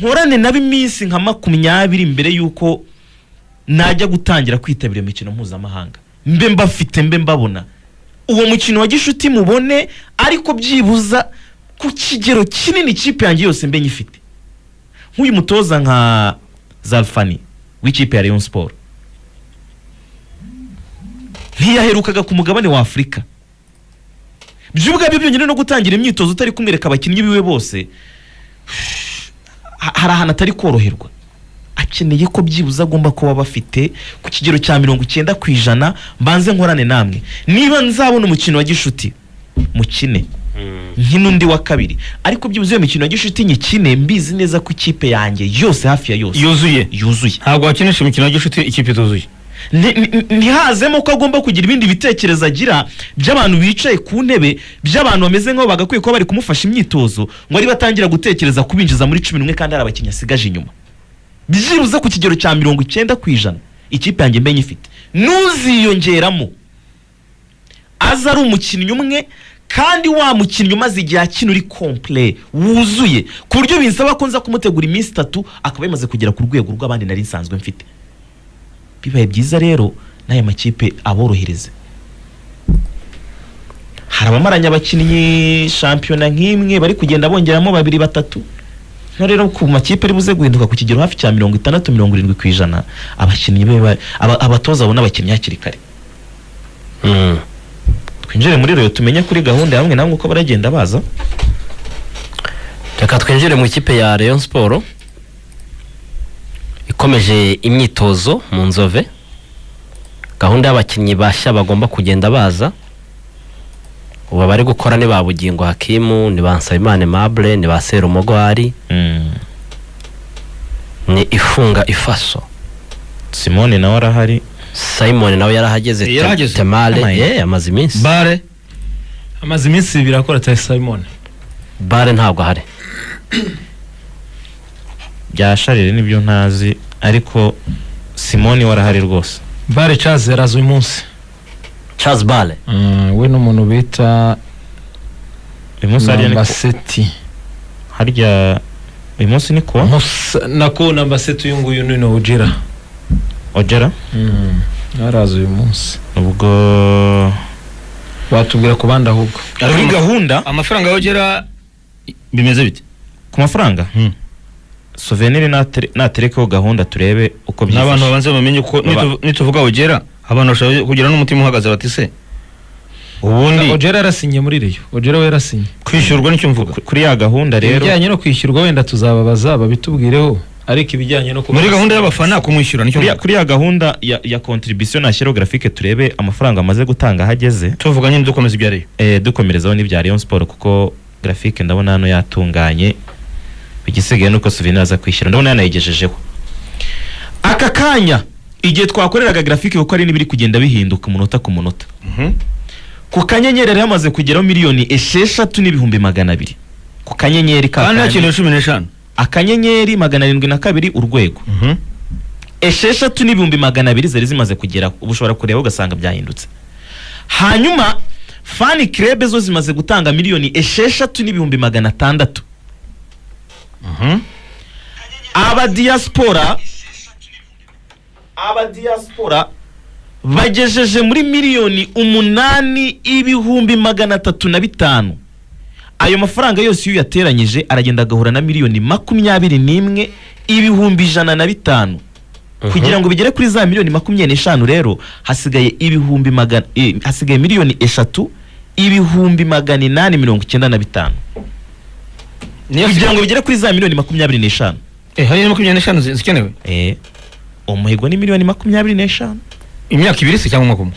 nkorane nabi iminsi nka 20 imbere yuko najya gutangira kwitabira imikino mpuzamahanga, mbe mbafite mbe mbabona uwo mukino wa gishuti mubone, ariko byibuza ku kigero kinini ikipe yanjye yose mbe nyifite. Nk'uyu mutoza nka Zalfani w'ikipe ya Rayon Sport ntiyaherukaga ku mugabane wa Afrika, by'ubwabyo byonyine no gutangira imyitozo utari kumwereka abakinnyi biwe bose, hari ahantu atari koroherwa. Akeneye ko byibuza agomba kuba bafite ku kigero cya 90%. Mbanze nkorane namwe, niba nzabona umukino wa gishuti mukine nk'undi wa kabiri, ariko byibuze iyo mikino ya gishuti nyikine mbizi neza ko ikipe yanjye yose hafi ya yose yuzuye. Ntabwo wakinisha imikino ya gishuti ikipe tuzuye. Ntihazemo ko agomba kugira ibindi bitekerezo agira by'abantu bicaye ku ntebe, by'abantu bameze nk'aho bagakwiye kuba bari kumufasha imyitozo, ngo ari batangira gutekereza kubinjiza muri 11 kandi ari abakinnyi asigaje inyuma. Byibuze ku kigero cya 90% ikipe yanjye mbenye ifite, nuziyongeramo aza ari umukinnyi umwe, kandi wa mukinnyi umaze igihe akina uri complet wuzuye, ku buryo binsaba ko nza kumutegura iminsi 3 akaba yamaze kugera ku rwego rw'abandi nari nsanzwe mfite. Bibaye byiza rero n'aya makipe aborohereze. Hari abamaranya abakinnyi shampiyona nk'imwe bari kugenda bongeramo 2-3. No rero ku makipe ari buze guhinduka ku kigero hafi cya 60-70% abakinnyi be abatoza abona abakinnyi hakiri kare. Twinjire muri rero tumenye kuri gahunda hamwe namwe uko baragenda baza. Reka twinjire mu ikipe ya Rayon Sport ikomeje imyitozo mu Nzove. Gahunda y'abakinnyi bashya bagomba kugenda baza, uba bari gukora ni Babugingo Hakimu, ni Bansabimana Mable, ni Baserumogo Ari, ni Ifunga Ifaso, Simone nawe arahari, Simon nawe yarahageze, Temale amaze iminsi, Bare amaze iminsi birakora ta Simon. Bare ntabwo ahari. Byasharire nibyo ntazi, ariko Simone warahari rwose. Bare Charles yarazo uyu munsi. Charles Bale we n'umuntu bita Number Seti. Harya uyu munsi niko nako Number Seti uyu nguyu ni Ojera. Yarazo uyu munsi. Ubwo batubwira ku bandi ahubwo. Ari gahunda Amafaranga ya Ojera bimeze bite? Ku mafaranga Souvenir naterekeho gahunda turebe uko byifashe. N'abantu babanze bamenye ko nituvuga Ojera abantu bashobora kugira n'umutima uhagaze bati se ubundi Ojera yarasinye muri Rayon. Ojera we yarasinye kwishyurwa nicyo mvuga kuri ya gahunda rero. Ibijyanye no kwishyurwa wenda tuzababaza babitubwireho, ariko ibijyanye no muri gahunda y'abafana kumwishyura nicyo kuri ya gahunda ya contribution nashyiraho graphique turebe amafaranga amaze gutanga hageze. Tuvuga nyine dukomeza ibya Rayon. Dukomerezaho n'ibya Rayon Sport kuko graphique ndabona hano yatunganye, bigisigaye nuko Souvenir aza kwishyura ndabona yanayigejejeho. Aka kanya igihe twakoreraga graphique uko ari nibiri kugenda bihinduka umunota ku munota. Ku kanyenyeri yamaze kugeraho 6,200,000 ku kanyenyeri ka kandi yakino 15 akanyenyeri 702 urwego. 6,200,000 zari zimaze kugera, ubushobora kureba ugasanga byahindutse. Hanyuma fan club zo zimaze gutanga 6,600,000. Aba diaspora bagejeje muri 8,305,000. Ayo mafaranga yose iyo yateranyije aragenda agahura na 21,105,000. Kugira ngo bigere kuri za 25,000 rero hasigaye 3,895,000. Kugira ngo bigere kuri za 25,000. Hari 25 zikenewe. Umuhigo ni 25,000. Imyaka 2 se cyangwa umwaka umwe.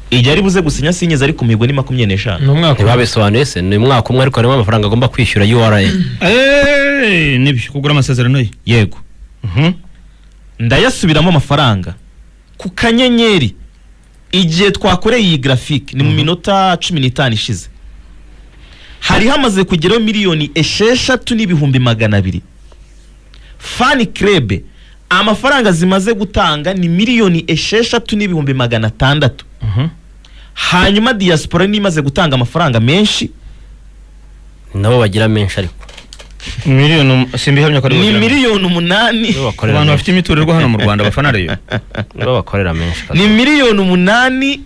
Ijari buze gusinya sinyeza ariko umuhigo ni 25. N'umwaka babisobanuye se ni umwaka umwe, ariko harimo amafaranga agomba kwishyura URA. Nibyo kugura amasezerano ye. Yego. Ndayasubiramo amafaranga ku kanyenyeri igihe twakoreye iyi graphique ni mu minota 15 ishize. Hari hamaze kugeraho 6,200,000. Fan club amafaranga zimaze gutanga ni 6,600,000. Hanyuma diaspora ni imaze gutanga amafaranga menshi, nabo bagira menshi ariko miliyoni simbihamya ko ari ni miliyoni 8 nibo bakorera abantu menshi. bafite imiturirwa hano mu Rwanda bafana Rayon. nibo bakorera menshi ni miliyoni 8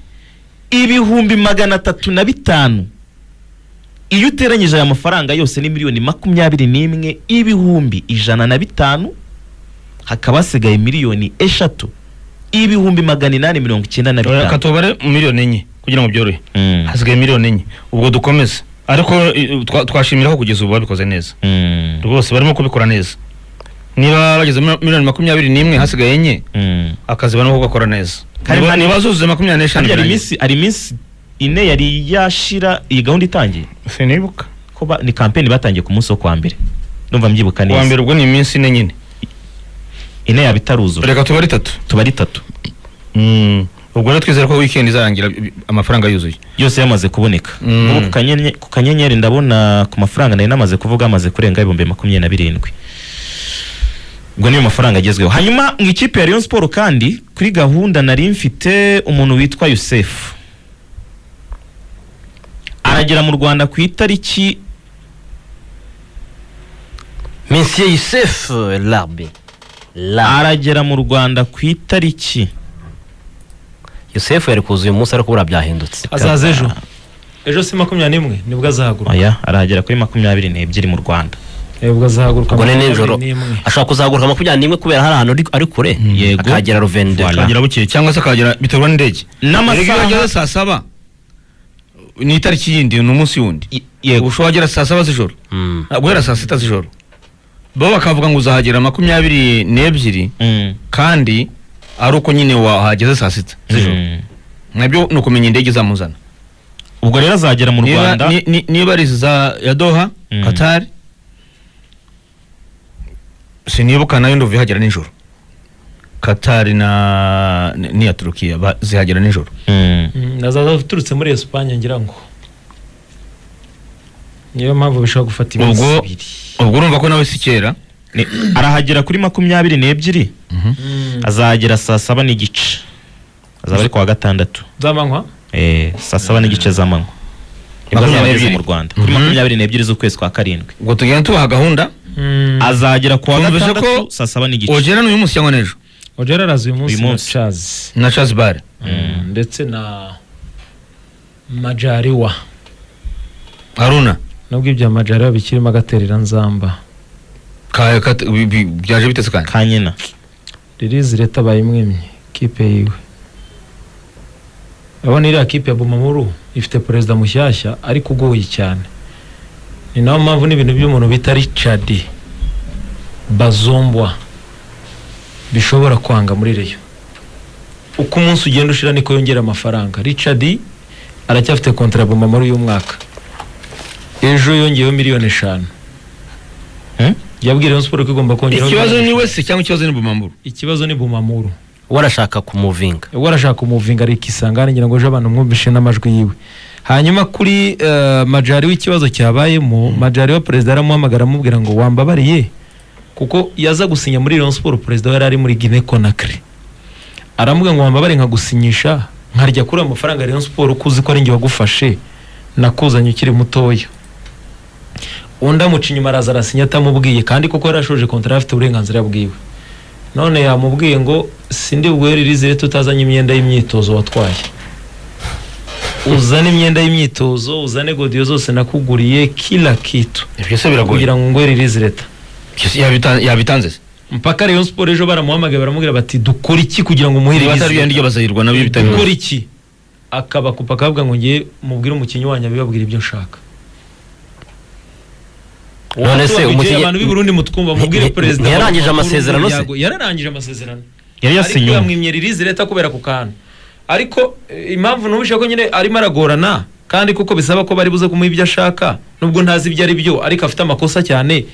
ibihumbi 305. Iyo uteranyije aya mafaranga yose ni miliyoni 21 ibihumbi 105, hakaba hasigaye miliyoni 3 ibihumbi 895. Katobare miliyoni 4 kugira ngo byorohe. Hasigaye miliyoni 4. Ubwo dukomeze. Ariko twashimiraho kugeza ubu babikoze neza. Rwose barimo kubikora neza. Niba bageze miliyoni 21 hasigaye 4, akazi barimo gukora neza. Niba zuzuze 25. Ari minsi ine yari yashira iyi gahunda itangiye. Sinibuka. Ko ni campaign batangiye ku munsi wo kwa mbere. Ndumva mbyibuka neza. Kwa mbere ubwo ni iminsi 4 nyine. Ine yabitaruzura. Reka tubari 3. Tubari 3. Ubwo rero twizera ko weekend izarangira amafaranga yuzuye. Yose yamaze kuboneka. Ubu ku kanyenyeri ndabona ku mafaranga nari namaze kuvuga amaze kurenga 27,000. Ubwo niyo mafaranga agezweho. Hanyuma mu ikipe ya Rayon Sport kandi kuri gahunda nari mfite umuntu witwa Youssef. Aragera mu Rwanda ku itariki Monsieur Youssef Larbi. Aragera mu Rwanda ku itariki Youssef yari kuzuye umunsi ariko bura byahindutse. Azaza ejo si 21 nibwo azahaguruka. Oya, aragera kuri 22 mu Rwanda. Ubwo azahaguruka ubwo nijoro ashaka kuzahaguruka 21 kubera hari ahantu ari kure. Yego. Akagera Ruvende. Akagera buke cyangwa se akagera bitorwa n'indege. N'amasaha ageze saa 7. Ni itariki yindi n'umunsi wundi. Yego. Ushobora saa 7 z'ijoro. Guhera saa 6 z'ijoro. Bo bakavuga ngo uzahagera 22 kandi ari uko nyine wahageze saa 6 z'ijoro. Nabyo nukumenya indege zamuzana. Ubwo rero azagera mu Rwanda niba ari za ya Doha, Qatar. Sinibuka nayo ndo vihagera nijoro. Qatar na ni ya Turukiya zihagera nijoro. Nazaza turutse muri Espagne ngira ngo. Niyo mpamvu bishaka gufata iminsi 2. Ubwo urumva ko nawe sikera arahagera kuri 22. Azagera saa 7 n'igice. Azaba ari kwa gatandatu. Zamanywa? Saa 7 n'igice zamanywa. Ibyo mu Rwanda. Kuri 22 z'ukwezi kwa 7. Ubwo tugenda tubaha gahunda. Azagera kwa gatandatu saa 7 n'igice. Ojera n'uyu munsi cyangwa nejo. Ojera arazi uyu munsi na Chaz Bar. Ndetse na Majariwa. Haruna. Nubwo ibya Majariwa bikirimo agaterera nzamba. Byaje bitetse kandi. Kanyena. Release leta bayimwimye kipe yiwe. Abona iriya kipe ya Bumamuru ifite perezida mushyashya ariko ugoye cyane. Ni naho mpamvu n'ibintu by'umuntu bita Richard Bazombwa bishobora kwanga muri Rayon. Uko umunsi ugenda ushira niko yongera amafaranga. Richard aracyafite contrat Bumamuru y'umwaka. Ejo yongeyeho miliyoni 5. Yabwira Rayon Sport ko igomba kongera. Ikibazo ni wese cyangwa ikibazo ni Bumamuru? Ikibazo ni Bumamuru. Warashaka kumuvinga. Warashaka kumuvinga ari kisangane ngira ngo je abantu mwumvishe n'amajwi yiwe. Hanyuma kuri Majari w'ikibazo cyabayemo, Majari wa president aramuhamagara amubwira ngo wambabariye kuko yaza gusinya muri Rayon Sport president yari ari muri Guinea Conakry. Aramubwira ngo wambabare nka gusinyisha nkarya kuri amafaranga Rayon Sport kuzi ko ari nge wagufashe nakuzanye ukiri mutoya. Onda mucinyuma araza arasinya atamubwiye kandi koko yarashoje contract afite uburenganzira bwiwe. None yamubwiye ngo sindi bwere rizire tutazanye imyenda y'imyitozo watwaye. Uzane imyenda y'imyitozo, uzane godiyo zose nakuguriye kila kitu. Ibyo se biragoye kugira ngo ngwere rizireta. Yabitanze. Mpaka Rayon Sport ejo baramuhamagaye baramubwira bati dukora iki kugira ngo muhire rizireta. Batari yandi bazahirwa nabyo bitari. Dukora iki? Akaba kupa kavuga ngo ngiye mubwire umukinyi wanyu abibabwira ibyo nshaka. None se umukinyi abantu b'i Burundi mutwumva mubwire president yarangije amasezerano se. Yararangije amasezerano. Yari yasinye. Yamwimye rizireta kubera ku kantu. Ariko impamvu nubisha ko nyine arimo aragorana kandi kuko bisaba ko bari buze kumuha ibyo ashaka nubwo ntazi ibyo ari byo ariko afite amakosa cyane.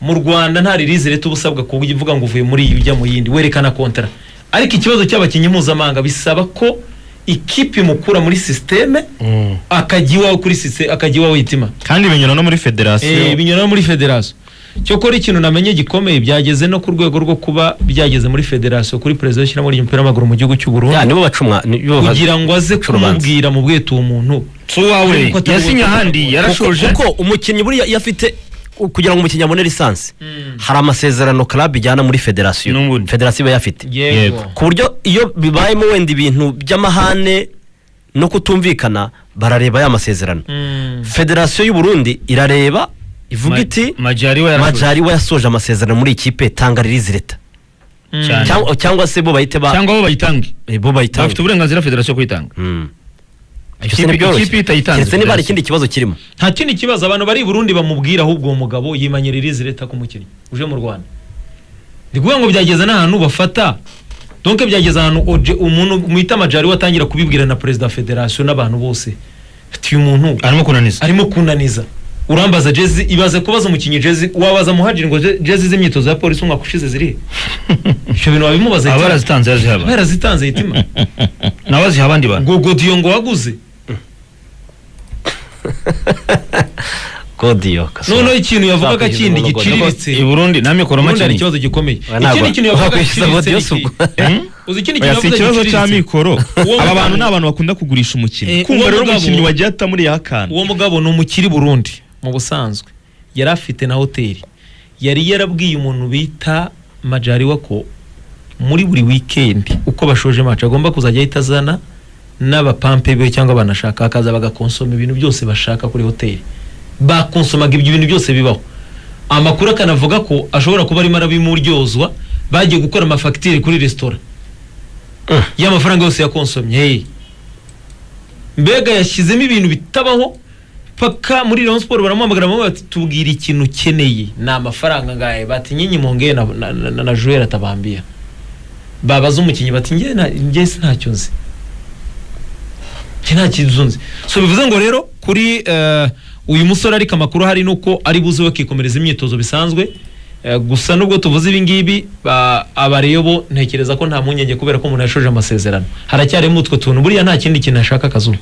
Mu Rwanda nta release leta ubusabwa kuvuga ngo uvuye muri iyi ujya mu yindi werekana kontra. Ariko ikibazo cy'abakinyi mpuzamahanga bisaba ko ikipe mukura muri systeme akagiwa kuri systeme akagiwa witima kandi binyura no muri federation. Binyura no muri federation. Cyokora ikintu namenye gikomeye byageze no ku rwego rwo kuba byageze muri federation kuri president ushyira muri umupira w'amaguru mu gihugu cy'u Burundi. Nibo bacumwa kugira ngo aze kumubwira mu bwetu umuntu so wawe yasinya handi yarashoje kuko umukinnyi buri yafite kugira ngo umukinnyi abone lisansi hari amasezerano club ijyana muri federasiyo N'ubundi. federasiyo iba yafite yego ku buryo iyo bibayemo wenda ibintu by'amahane no kutumvikana barareba ya masezerano federasiyo y'u Burundi irareba ivuga iti Majari we yasoje amasezerano muri ikipe tanga release leta Cyane. cyangwa se bo bahite cyangwa bo bayitange bo bayitanga bafite uburenganzira federasiyo kuyitanga ikipe itayitanze keretse niba hari ikindi kibazo kirimo nta kindi kibazo abantu bari i Burundi bamubwira ahubwo uwo mugabo yimanye release leta ku mukinnyi uje mu Rwanda ndi kuvuga ngo byageze n'ahantu bafata donc byageze ahantu umuntu muhita Majari watangira kubibwira na perezida wa federasiyo n'abantu bose ati uyu muntu arimo kunaniza urambaza jezi ibaze kubaza umukinnyi jezi wabaza muhajiri ngo jezi z'imyitozo ya polisi umwaka ushize ziri ibyo bintu wabimubaza abarazitanze yitima nabaziha abandi bantu ngo Godiyo ngo waguze Godiyo noneho ikintu yavugaga kindi giciriritse i Burundi namwe kora hari makini ikibazo gikomeye ikindi kintu yavugaga giciriritse uzi ikindi kintu si ikibazo cya mikoro aba bantu ni abantu bakunda kugurisha umukinnyi kumva rero umukinnyi wagiye ata muri yakana uwo mugabo ni umukiri Burundi mu busanzwe yari afite na hoteli yari yarabwiye umuntu bita Majari wako muri buri weekend uko bashoje match agomba kuzajya ahitazana n'abapampe be cyangwa banashaka akaza bagakonsoma ibintu byose bashaka kuri hoteli bakonsomaga ibyo bintu byose bibaho amakuru akanavuga ko ashobora kuba arimo arabimuryozwa bagiye gukora amafagitire kuri restaurant y'amafaranga yose yakonsomye mbega yashyizemo ibintu bitabaho paka muri Rayon Sport baramuhamagara bati tubwira ikintu ukeneye ni amafaranga ngaye bati nyinyi mongeye na Joel atabambia babaza umukinnyi bati njye ntacyo nzi nta kintu nzi so bivuze ngo rero kuri uyu musore ariko amakuru hari nuko ari buze bakikomereza imyitozo bisanzwe gusa nubwo tuvuze ibi ngibi abareyo bo ntekereza ko nta munyenge kubera ko umuntu yashoje amasezerano haracyarimo utwo tuntu buriya nta kindi kintu ashaka akazuba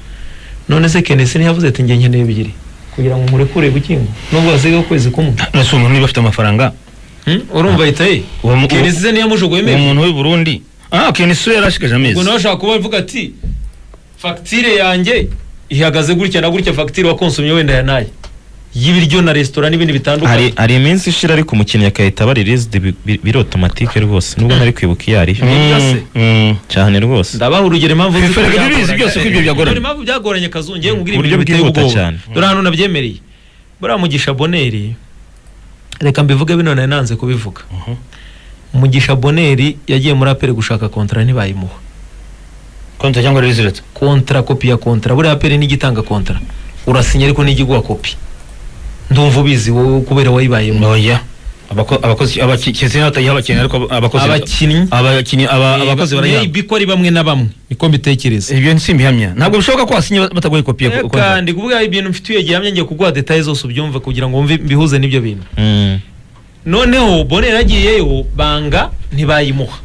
none se Kenesi ntiyavuze ati njye nkeneye bigiri kugira ngo murekure bukingo nubwo wasiga ukwezi kumwe nase umuntu niba afite amafaranga urumva itaye Kenesi se niyamujogoye umuntu w'i Burundi Kenesi yarashikaje amezi ubwo nawe ashaka kuba avuga ati fagitire yanjye ihagaze gutya na gutya fagitire wakonsomye wenda yanaye y'ibiryo na restaurant n'ibindi bitandukanye hari iminsi ishira ariko umukinnyi akahita bari released biri automatique rwose nubwo nari kwibuka iyo ari cyane rwose ndabaha urugero impamvu bibizi byose ko ibyo byagoranye impamvu byagoranye kazungiye ngubwira ibintu biteye ubwoba dore hano nabyemereye buriya Mugisha Boneri reka mbivuge bino nari nanze kubivuga Mugisha Boneri yagiye muri apere gushaka kontra ntibayimuha kontra cyangwa release kontra kopi ya kontra buriya apere n'igitanga kontra urasinya ariko n'igiguha kopi ndumva ubizi wowe kubera wayibayemo oya abakozi abakizi hatayiha abakinnyi ariko abakozi abakozi baraya biko ari bamwe na bamwe niko mbitekereza ibyo nsimbihamya ntabwo bishoboka ko wasinye batagoye kopi kandi kuvuga ibintu mfitiye gihamya ngiye kuguha details zose ubyumva kugira ngo mve bihuze n'ibyo bintu noneho Bonera agiyeyo banga ntibayimuha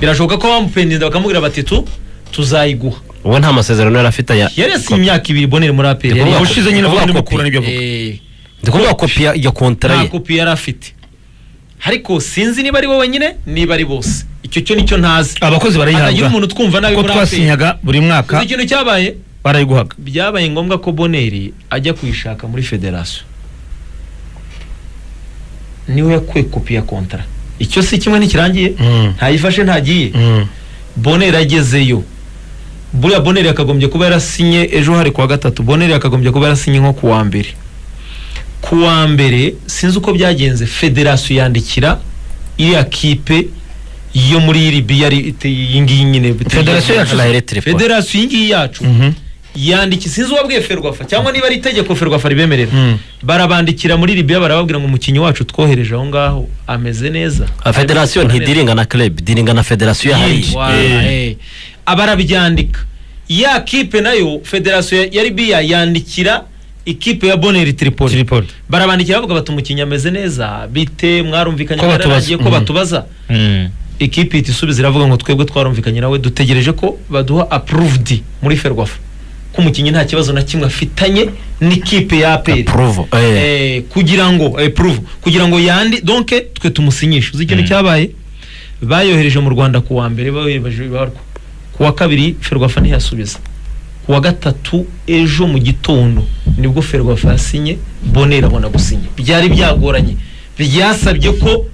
birashoboka ko bamupendinda bakamubwira bati tuzayiguha uwo nta masezerano yari afite yaresi imyaka 2 Bonera muri APR ushize nyine vuga n'amakuru n'ibyo avuga ndikuvuga kopi ya kontra ye nta kopi yari afite ariko sinzi niba ari wowe nyine niba ari bose icyo cyo nicyo ntazi abakozi barayihabwa agira umuntu twumva nabi muri APR twasinyaga buri mwaka ikintu cyabaye barayiguhaga byabaye ngombwa ko Boneri ajya kuyishaka muri federation niwe yakwe kopi ya kontra icyo si kimwe n'ikirangiye ntayifashe ntagiye Boneri agezeyo buriya Boneri akagombye kuba yarasinye ejo hari kwa gatatu Boneri akagombye kuba yarasinye nko kuwa mbere sinzi uko byagenze federation yandikira iriya kipe yo muri Libya yingiye nyine federation yingiye yacu yandiki sinzi wabwiye Ferwafa cyangwa niba ari itegeko Ferwafa ribemerera barabandikira muri Libya barababwira ngo umukinyi wacu twohereje aho ngaho ameze neza federation ntidiringa na club diringa na federation yahari abarabyandika ya kipe nayo federation ya Libya yandikira ikipe ya Boneri Tripoli barabandikira bavuga bati umukinyi ameze neza bite mwarumvikanye baragiye ko batubaza ikipe itisubiza iravuga ngo twebwe twarumvikanye nawe dutegereje ko baduha approved muri Ferwafa ko umukinyi nta kibazo na kimwe afitanye n'ikipe ya APR kugira ngo yandi donc twe tumusinyisha uzi ikintu cyabaye bayohereje mu Rwanda ku wa mbere bayohereje ku wa kabiri Ferwafa ntiyasubiza kuwa gatatu ejo mu gitondo nibwo Ferwafa yasinye Bonera abona gusinya. Byari byagoranye, byasabye ko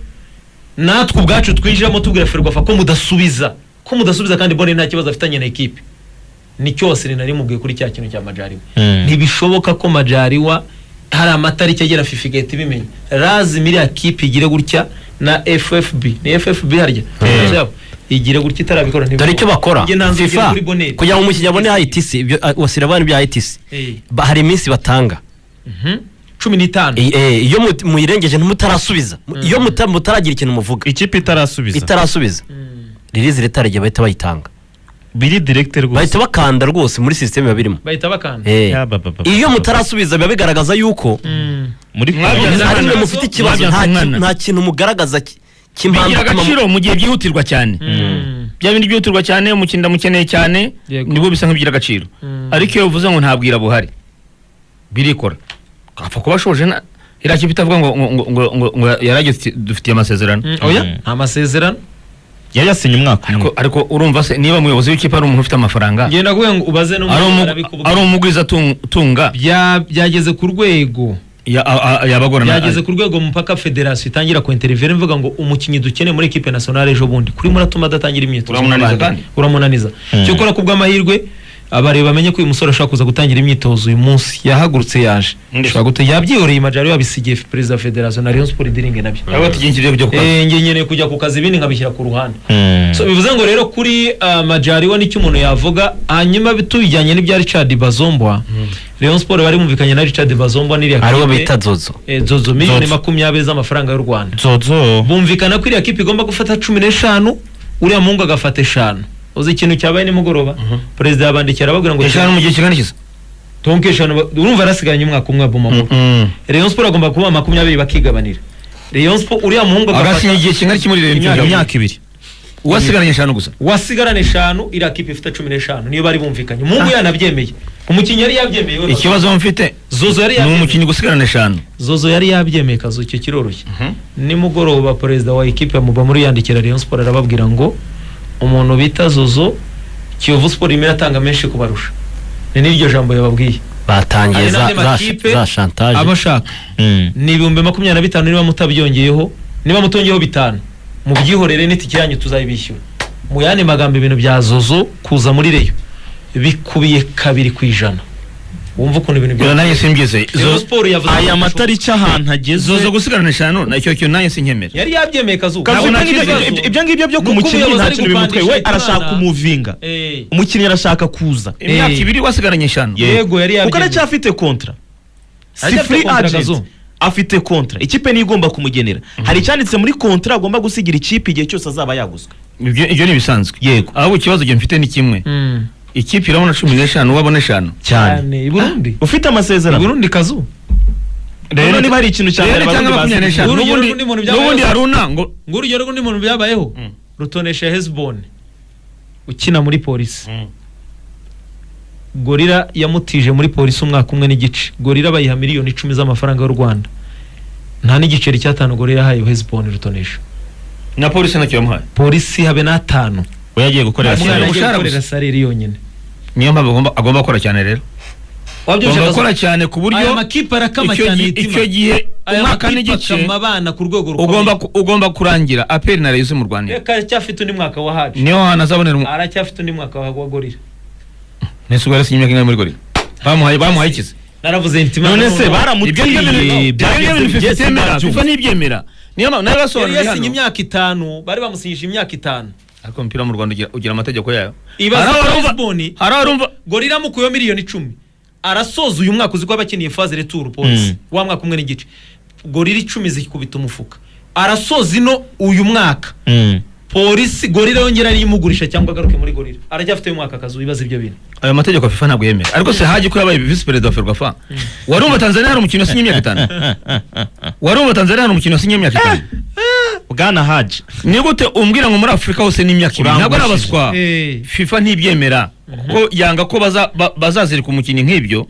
natwe ubwacu twinjiramo tubwira Ferwafa ko mudasubiza kandi Bonera nta kibazo afitanye na ekipe. Ni cyose nari mubwiye kuri cya kintu cya Majaliwa. Ntibishoboka ko Majaliwa hari amatariki agera fifigate bimenye lazima iriya kipe igire gutya na FFB ni FFB harya igire gutya itarabikora dore icyo bakora FIFA kugira ngo umukinnyi abone ITC ibyo wasira abantu bya ITC hari iminsi batanga 15 iyo muyirengeje ntimutarasubiza iyo mutaragira ikintu muvuga ikipe itarasubiza release letter bahita bayitanga biri director rwose bahita bakanda rwose muri system babirimo bahita bakanda iyo mutarasubiza biba bigaragaza yuko muri mwabyanze mufite ikibazo nta kintu mugaragaza kimpamvu agaciro mu gihe byihutirwa cyane bya bindi byihutirwa cyane umukinda mukeneye cyane nibwo bisa nk'ibigira agaciro ariko iyo uvuze ngo ntabwira buhari birikora apfa kuba shoje na irakipe bitavuga ngo yarageze dufitiye amasezerano oya amasezerano yari yasinye umwaka ariko urumva se niba umuyobozi w'ikipe ari umuntu ufite amafaranga ngenda guhe ngo ubaze no ari umugwiza tunga byageze ku rwego yabagorana yageze ku rwego mpaka federation itangira ku interview mvuga ngo umukinyi dukeneye muri equipe nationale ejo bundi kuri muratuma datangira imyitozo uramunaniza cyo kora kubwa amahirwe abareba bamenye ko uyu musore ashaka kuza gutangira imyitozo uyu munsi yahagurutse yaje ashaka gute yabyiyoreye Majaliwa yabisigiye president federation na Rayon Sport Diringe nabyo abo tugingiriye byo kwa ngenye kujya ku kazi ibindi nkabishyira ku ruhande so bivuze ngo rero kuri Majaliwa nicyo umuntu yavuga hanyuma bitubijyanye n'ibya Richard Bazombwa Rayon Sport bari mumvikanye na Richard Bazombwa n'iriya kipe aribo bita Zozo Zozo miliyoni 20 z'amafaranga y'u Rwanda Zozo bumvikana ko iriya kipe igomba gufata 15 uriya mungu agafata 5 uzi ikintu cyabaye ni mugoroba president yabandikira ababwira ngo eshanu mu gihe kingana kiza tonke eshanu urumva rasiganye umwaka umwe abuma Rayon Sport agomba kuba 20 bakigabanira Rayon Sport uriya muhungu agafata igihe kingana kimuri imyaka 2 wasigaranye eshanu gusa wasigarane eshanu ira kipe ifite 15 niyo bari bumvikanye mungu yanabyemeye umukinnyi yari yabyemeye ikibazo mfite Zozo yari yabyemeye umukinnyi gusigarana eshanu Zozo yari yabyemeye kazo icyo kiroroshye ni mugoroba president wa equipe muba muri yandikira Rayon Sport arababwira ngo umuntu bita Zozo Kiyovu Sport imira tanga menshi kubarusha ni niryo jambo yababwiye batangiye za chantage abashaka ni 2025 niba mutabyongeyeho niba mutongeyeho 5 mu byihorere n'itike yanyu tuzayibishyura mu yandi magambo ibintu bya Zozo kuza muri Reyo bikubiye 2% wumva ukuntu ibintu bya nanjye simbyeze Zozo Sport yavuze aya matariki ahantu ageze Zozo gusigarana eshanu nacyo cyo nanjye sinkemera yari yabyemeye kazuka ibyo ngibyo byo kumukinnyi nta kintu bimutwe we arashaka kumuvinga umukinnyi arashaka kuza imyaka 2 wasigaranye eshanu yego yari yabyemeye kuko aracyafite kontra si free agent afite kontra ikipe ni igomba kumugenera hari icyanditse muri kontra agomba gusigira ikipe igihe cyose azaba yaguzwe ibyo ni bisanzwe yego aho ikibazo gihe mfite ni kimwe ikipe irabona 15 wabona 5 cyane i Burundi ufite amasezerano i Burundi kazu rero niba ari ikintu cyane n'ubundi haruna ngo urugero rw'undi muntu byabayeho rutonesha Hezbon ukina muri polisi Gorira yamutije muri polisi umwaka umwe n'igice Gorira bayiha miliyoni 10 z'amafaranga y'u Rwanda nta n'igiceri cy'atanu Gorira hayo Hezbon rutonesha na polisi nacyo yamuhaye polisi habe na 5 we yagiye gukorera salary yonyine niyo mpamvu agomba gukora cyane rero wabyumva gukora cyane ku buryo aya makipe arakama cyane icyo gihe umwaka n'igice amabana ku rwego rukomeye ugomba kurangira APR na Rayon mu Rwanda aracyafite undi mwaka wa haje niyo hanazabonera aracyafite undi mwaka wa Gorira nesubira sinyimya kinga muri Gorira bamuhaye ikize naravuze intima none se baramutiye byabyemera FIFA nibyemera niyo nayo basobanura hano yasinye imyaka 5 bari bamusinyisha imyaka 5 ariko mpira mu Rwanda ugira amategeko yayo hararumva Gorira mukuyo miliyoni 10 arasoza uyu mwaka uziko abakiniye phase retour polisi wa mwaka umwe n'igice Gorira 10 zikubita umufuka arasoza ino uyu mwaka polisi Gorira yongera ari imugurisha cyangwa agaruke muri Gorira aracyafite uyu mwaka kazu bibaza ibyo bintu ayo mategeko FIFA ntabwo yemera ariko se haje ko yabaye vice president wa Ferwafa warumva Tanzania hari umukino wasinye imyaka 5 warumva Tanzania hari umukino wasinye imyaka 5 bwana Haji ni gute umbwira ngo muri Afrika hose ni imyaka 2 ntabwo arabaswa FIFA ntibyemera ko yanga ko bazazirika umukinnyi nk'ibyo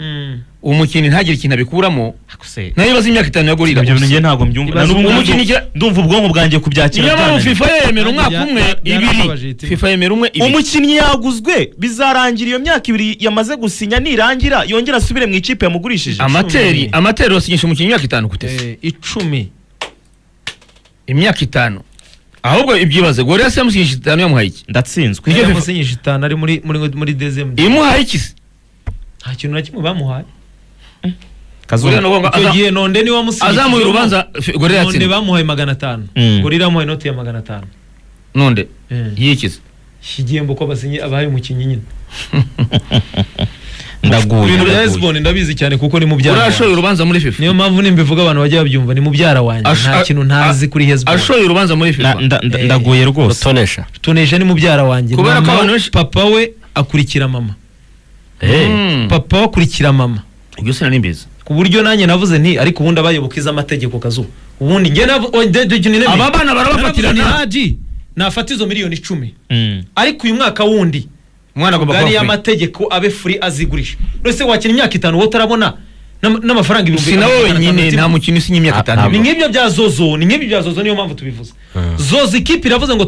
umukinnyi ntagire ikintu abikuramo Akuse. nayo ibaza imyaka 5 ya gorira Ibyo bintu njye ntabwo mbyumva. Ibaze Na n'ubu umukinnyi gira- ndumva ubwonko bwanjye kubyakira. niyo mpamvu byananiye. FIFA yemera umwaka umwe byarababaje ibiri itima. FIFA yemera umwe ibiri Umukinnyi yaguzwe bizarangira iyo myaka 2 yamaze gusinya nirangira yongera asubire mu ikipe yamugurishije. amateri basinyisha umukinnyi imyaka 5 kutese 10 imyaka 5 ahubwo ibyibaze gorira se yamusinyisha 5 yamuhaye iki Ndatsinzwe. Niryo FIFA- yamusinyisha 5 ari muri dezem imuhaye iki se nta kintu na kimwe bamuhaye Kazungu. gorira no icyo gihe nonde ni wamusinyisha azamuye urubanza gorira nonde yatsinze bamuhaye 500 Mm. gorira bamuhaye inoti ya 500 nonde Eh. yikize igihembo ko basinye abahaye umukinnyi nyine Ndaguye. ibintu bya ndaguye. Hezbon ndabizi cyane kuko ni mubyara urashoye wanjye. urubanza muri FIFA niyo mpamvu nimbivuga abantu bajya babyumva ni mubyara wanjye nta kintu ntazi kuri Hezbon ashoye urubanza muri FIFA Ndaguye rwose. rutonesha tunesha ni mubyara wanjye Kubera ko Mama- abantu benshi- papa we akurikira mama Mm. papa we akurikira mama ibyo sinari mbizi ku buryo nanjye navuze nti ariko ubundi abayoboka iz'amategeko kazu ubundi njye aba bana barabafatirana haji nafata izo miliyoni 10 Mm. ariko uyu mwaka wundi umwana agomba gari kuba free. y'amategeko abe free azigurisha nose wakina imyaka 5 wowe utarabona n'amafaranga ibihumbi si nawe magana atanu wenyine mutima. nta mukino usinya imyaka Ah, 5 ni nk'ibyo bya zozo niyo mpamvu tubivuze zozo ikipe iravuze ngo